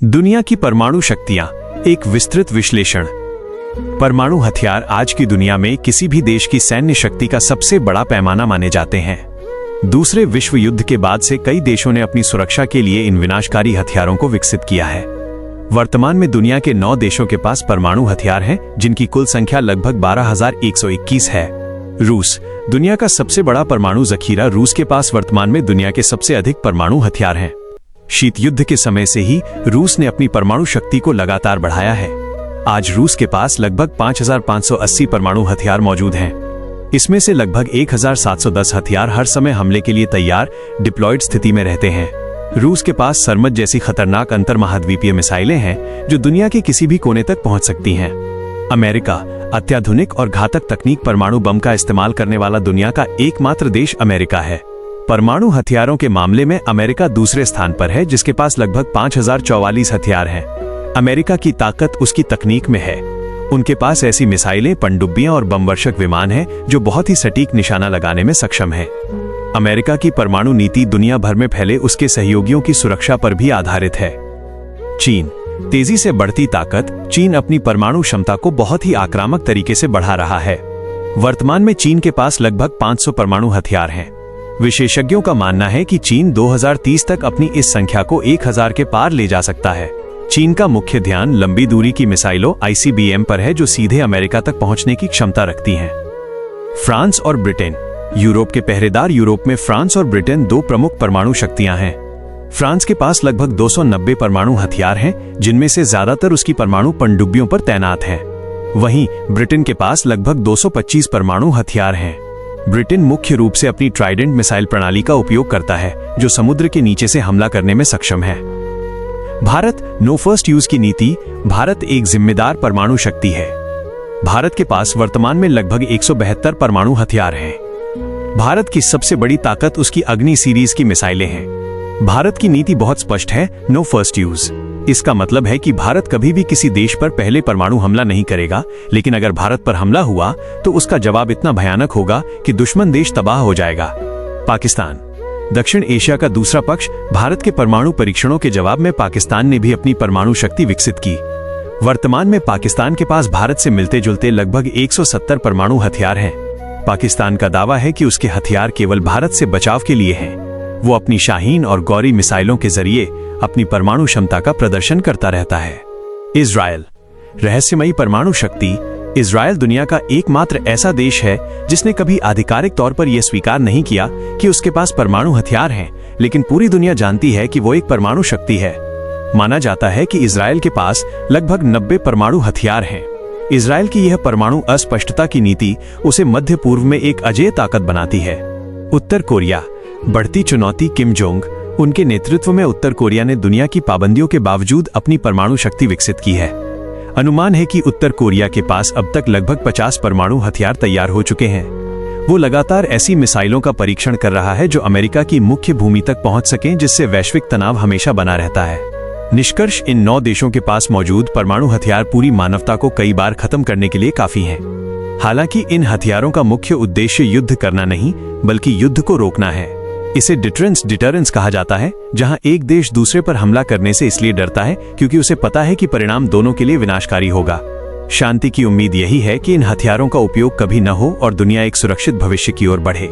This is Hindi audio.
दुनिया की परमाणु शक्तियां, एक विस्तृत विश्लेषण। परमाणु हथियार आज की दुनिया में किसी भी देश की सैन्य शक्ति का सबसे बड़ा पैमाना माने जाते हैं। दूसरे विश्व युद्ध के बाद से कई देशों ने अपनी सुरक्षा के लिए इन विनाशकारी हथियारों को विकसित किया है। वर्तमान में दुनिया के 9 देशों के पास परमाणु हथियार हैं, जिनकी कुल संख्या लगभग 12,121 है। रूस, दुनिया का सबसे बड़ा परमाणु जखीरा। रूस के पास वर्तमान में दुनिया के सबसे अधिक परमाणु हथियार हैं। शीत युद्ध के समय से ही रूस ने अपनी परमाणु शक्ति को लगातार बढ़ाया है। आज रूस के पास लगभग 5,580 परमाणु हथियार मौजूद हैं। इसमें से लगभग 1,710 हथियार हर समय हमले के लिए तैयार डिप्लॉयड स्थिति में रहते हैं। रूस के पास सरमद जैसी खतरनाक अंतर्महाद्वीपीय मिसाइलें हैं जो दुनिया के किसी भी कोने तक पहुंच सकती हैं। अमेरिका, अत्याधुनिक और घातक तकनीक परमाणु बम का इस्तेमाल करने वाला दुनिया का एकमात्र देश अमेरिका है। परमाणु हथियारों के मामले में अमेरिका दूसरे स्थान पर है, जिसके पास लगभग 5,044 हथियार हैं। अमेरिका की ताकत उसकी तकनीक में है। उनके पास ऐसी मिसाइलें, पनडुब्बियां और बमवर्षक विमान हैं जो बहुत ही सटीक निशाना लगाने में सक्षम है। अमेरिका की परमाणु नीति दुनिया भर में फैले उसके सहयोगियों की सुरक्षा पर भी आधारित है। चीन, तेजी से बढ़ती ताकत। चीन अपनी परमाणु क्षमता को बहुत ही आक्रामक तरीके से बढ़ा रहा है। वर्तमान में चीन के पास लगभग 500 परमाणु हथियार हैं। विशेषज्ञों का मानना है कि चीन 2030 तक अपनी इस संख्या को 1000 के पार ले जा सकता है। चीन का मुख्य ध्यान लंबी दूरी की मिसाइलों ICBM पर है, जो सीधे अमेरिका तक पहुंचने की क्षमता रखती हैं। फ्रांस और ब्रिटेन, यूरोप के पहरेदार। यूरोप में फ्रांस और ब्रिटेन 2 प्रमुख परमाणु शक्तियां हैं। फ्रांस के पास लगभग 290 परमाणु हथियार हैं, जिनमें से ज्यादातर उसकी परमाणु पनडुब्बियों पर तैनात हैं। वहीं ब्रिटेन के पास लगभग 225 परमाणु हथियार हैं। ब्रिटेन मुख्य रूप से अपनी ट्राइडेंट मिसाइल प्रणाली का उपयोग करता है, जो समुद्र के नीचे से हमला करने में सक्षम है। भारत, नो फर्स्ट यूज की नीति। भारत एक जिम्मेदार परमाणु शक्ति है। भारत के पास वर्तमान में लगभग 172 परमाणु हथियार हैं। भारत की सबसे बड़ी ताकत उसकी अग्नि सीरीज की मिसाइलें हैं। भारत की नीति बहुत स्पष्ट है, नो फर्स्ट यूज। इसका मतलब है कि भारत कभी भी किसी देश पर पहले परमाणु हमला नहीं करेगा, लेकिन अगर भारत पर हमला हुआ तो उसका जवाब इतना भयानक होगा कि दुश्मन देश तबाह हो जाएगा। पाकिस्तान, दक्षिण एशिया का दूसरा पक्ष। भारत के परमाणु परीक्षणों के जवाब में पाकिस्तान ने भी अपनी परमाणु शक्ति विकसित की। वर्तमान में पाकिस्तान के पास भारत से मिलते जुलते लगभग 170 परमाणु हथियार हैं। पाकिस्तान का दावा है कि उसके हथियार केवल भारत से बचाव के लिए हैं। वो अपनी शाहीन और गौरी मिसाइलों के जरिए अपनी परमाणु क्षमता का प्रदर्शन करता रहता है। इजरायल, रहस्यमयी परमाणु शक्ति। इजरायल दुनिया का एकमात्र ऐसा देश है जिसने कभी आधिकारिक तौर पर यह स्वीकार नहीं किया कि उसके पास परमाणु हथियार हैं, लेकिन पूरी दुनिया जानती है कि वो एक परमाणु शक्ति है। माना जाता है कि इजरायल के पास लगभग 90 परमाणु हथियार हैं। इजरायल की यह परमाणु अस्पष्टता की नीति उसे मध्य पूर्व में एक अजेय ताकत बनाती है। उत्तर कोरिया, बढ़ती चुनौती। किम जोंग, उनके नेतृत्व में उत्तर कोरिया ने दुनिया की पाबंदियों के बावजूद अपनी परमाणु शक्ति विकसित की है। अनुमान है कि उत्तर कोरिया के पास अब तक लगभग 50 परमाणु हथियार तैयार हो चुके हैं। वो लगातार ऐसी मिसाइलों का परीक्षण कर रहा है जो अमेरिका की मुख्य भूमि तक पहुंच सकें, जिससे वैश्विक तनाव हमेशा बना रहता है। निष्कर्ष, इन 9 देशों के पास मौजूद परमाणु हथियार पूरी मानवता को कई बार खत्म करने के लिए काफी हैं। हालांकि इन हथियारों का मुख्य उद्देश्य युद्ध करना नहीं, बल्कि युद्ध को रोकना है। इसे डिटरेंस कहा जाता है, जहां एक देश दूसरे पर हमला करने से इसलिए डरता है क्योंकि उसे पता है कि परिणाम दोनों के लिए विनाशकारी होगा। शांति की उम्मीद यही है कि इन हथियारों का उपयोग कभी न हो और दुनिया एक सुरक्षित भविष्य की ओर बढ़े।